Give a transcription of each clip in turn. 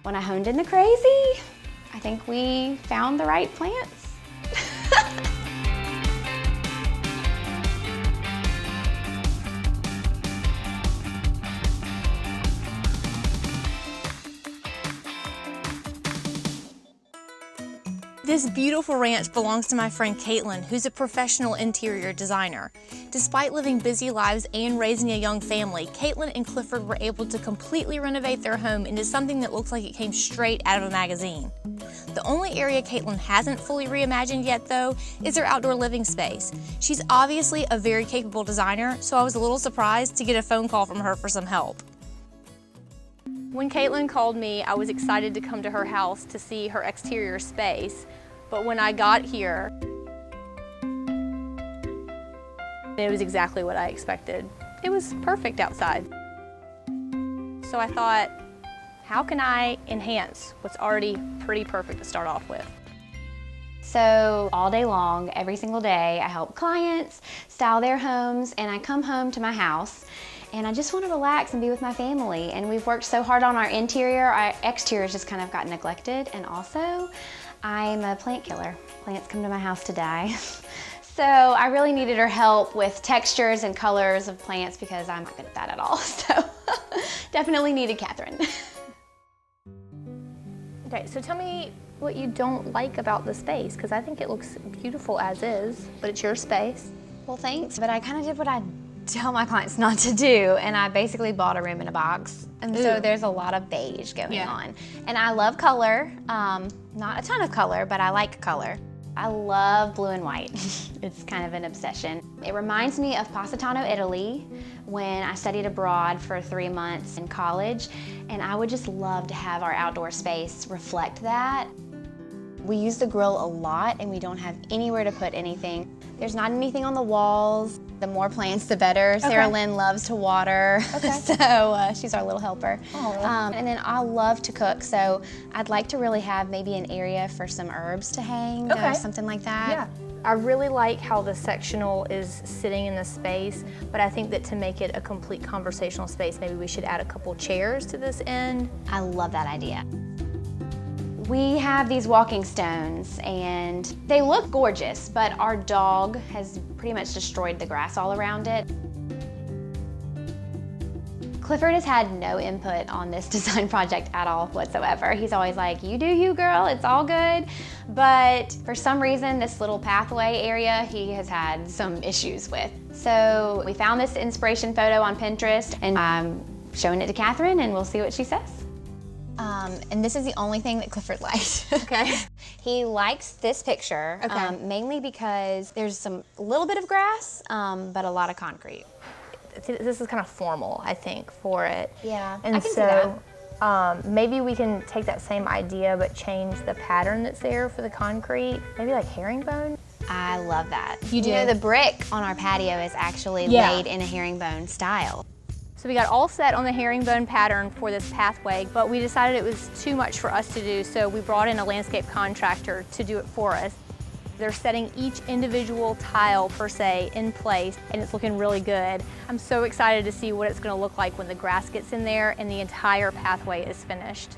When I honed in the crazy, I think we found the right plants. This beautiful ranch belongs to my friend Caitlin, who's a professional interior designer. Despite living busy lives and raising a young family, Caitlin and Clifford were able to completely renovate their home into something that looks like it came straight out of a magazine. The only area Caitlin hasn't fully reimagined yet, though, is her outdoor living space. She's obviously a very capable designer, so I was a little surprised to get a phone call from her for some help. When Caitlin called me, I was excited to come to her house to see her exterior space, but when I got here, it was exactly what I expected. It was perfect outside. So I thought, how can I enhance what's already pretty perfect to start off with? So all day long, every single day, I help clients style their homes, and I come home to my house and I just want to relax and be with my family. And we've worked so hard on our interior, our exterior just kind of got neglected. And also, I'm a plant killer. Plants come to my house to die. So I really needed her help with textures and colors of plants because I'm not good at that at all. So definitely needed Catherine. Okay, so tell me what you don't like about the space, because I think it looks beautiful as is, but it's your space. Well, thanks, but I kind of did what I tell my clients not to do, and I basically bought a room in a box. And so there's a lot of beige going on. And I love color, not a ton of color, but I like color. I love blue and white. It's kind of an obsession. It reminds me of Positano, Italy, when I studied abroad for 3 months in college, and I would just love to have our outdoor space reflect that. We use the grill a lot, and we don't have anywhere to put anything. There's not anything on the walls. The more plants, the better. Okay. Sarah Lynn loves to water, so she's our little helper. And then I love to cook, so I'd like to really have maybe an area for some herbs to hang, something like that. Yeah. I really like how the sectional is sitting in the space, but I think that to make it a complete conversational space, maybe we should add a couple chairs to this end. I love that idea. We have these walking stones, and they look gorgeous, but our dog has pretty much destroyed the grass all around it. Clifford has had no input on this design project at all whatsoever. He's always like, you do you, girl, it's all good. But for some reason, this little pathway area, he has had some issues with. So we found this inspiration photo on Pinterest, and I'm showing it to Catherine, and we'll see what she says. And this is the only thing that Clifford likes. Okay. He likes this picture, mainly because there's a little bit of grass, but a lot of concrete. This is kind of formal, I think, for it. Yeah, and I can see that. Maybe we can take that same idea but change the pattern that's there for the concrete. Maybe like herringbone. I love that. You do? You know, the brick on our patio is actually laid in a herringbone style. So we got all set on the herringbone pattern for this pathway, but we decided it was too much for us to do, so we brought in a landscape contractor to do it for us. They're setting each individual tile, per se, in place, and it's looking really good. I'm so excited to see what it's gonna look like when the grass gets in there and the entire pathway is finished.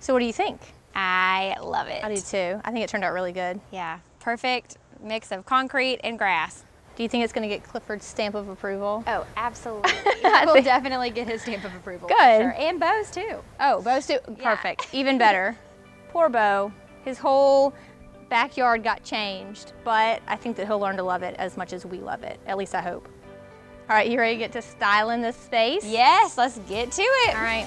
So what do you think? I love it. I do too. I think it turned out really good. Yeah, perfect mix of concrete and grass. Do you think it's going to get Clifford's stamp of approval? Oh, absolutely. We'll definitely get his stamp of approval. Good. For sure. And Bo's too. Oh, Bo's too? Perfect. Even better. Poor Bo. His whole backyard got changed, but I think that he'll learn to love it as much as we love it. At least I hope. All right, you ready to get to styling this space? Yes, let's get to it. All right.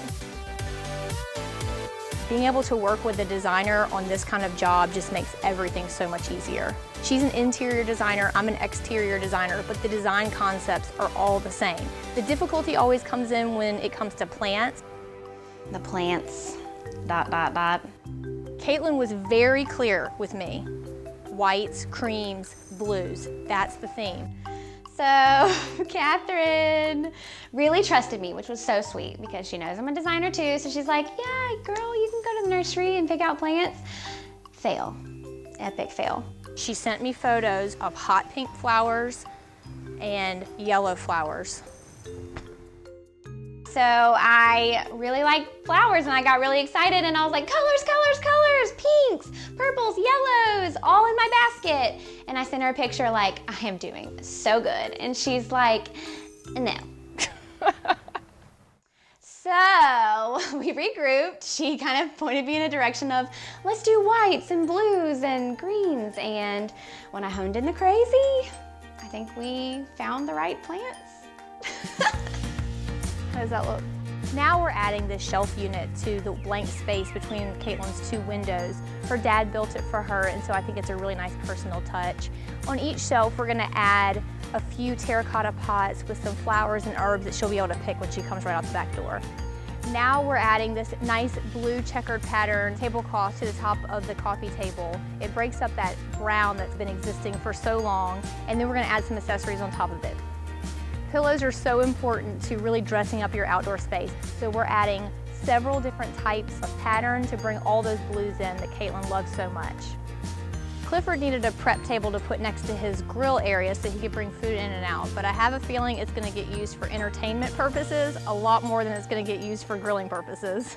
Being able to work with a designer on this kind of job just makes everything so much easier. She's an interior designer, I'm an exterior designer, but the design concepts are all the same. The difficulty always comes in when it comes to plants. The plants, ... Caitlin was very clear with me. Whites, creams, blues, that's the theme. So Catherine really trusted me, which was so sweet because she knows I'm a designer too. So she's like, yeah, girl, you can go to the nursery and pick out plants. Fail, epic fail. She sent me photos of hot pink flowers and yellow flowers. so I really like flowers and I got really excited and I was like, colors, colors, colors, pinks, purples, yellows, all in my basket. And I sent her a picture like, I am doing so good. And she's like, no. So we regrouped. She kind of pointed me in a direction of, let's do whites and blues and greens. And when I honed in the crazy, I think we found the right plants. How does that look? Now we're adding this shelf unit to the blank space between Caitlin's two windows. Her dad built it for her, and so I think it's a really nice personal touch. On each shelf, we're gonna add a few terracotta pots with some flowers and herbs that she'll be able to pick when she comes right out the back door. Now we're adding this nice blue checkered pattern tablecloth to the top of the coffee table. It breaks up that brown that's been existing for so long, and then we're gonna add some accessories on top of it. Pillows are so important to really dressing up your outdoor space, so we're adding several different types of pattern to bring all those blues in that Caitlin loves so much. Clifford needed a prep table to put next to his grill area so he could bring food in and out, but I have a feeling it's going to get used for entertainment purposes a lot more than it's going to get used for grilling purposes.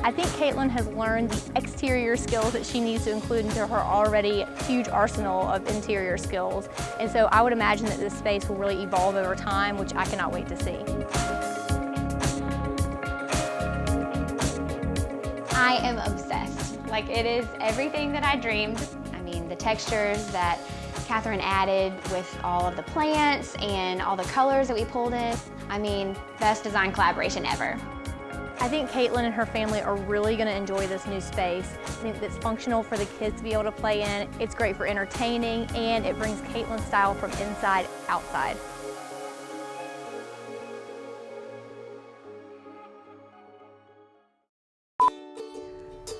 I think Caitlin has learned the exterior skills that she needs to include into her already huge arsenal of interior skills, and so I would imagine that this space will really evolve over time, which I cannot wait to see. I am obsessed. Like, it is everything that I dreamed. I mean, the textures that Catherine added with all of the plants and all the colors that we pulled in. I mean, best design collaboration ever. I think Caitlin and her family are really going to enjoy this new space. I think it's functional for the kids to be able to play in. It's great for entertaining, and it brings Caitlin's style from inside outside.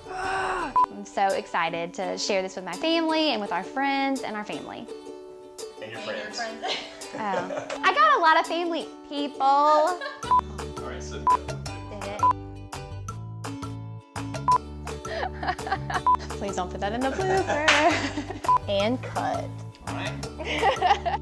I'm so excited to share this with my family and with our friends and our family. And your friends. Oh. I got a lot of family people. All right, so. Please don't put that in the blooper. And cut. All right.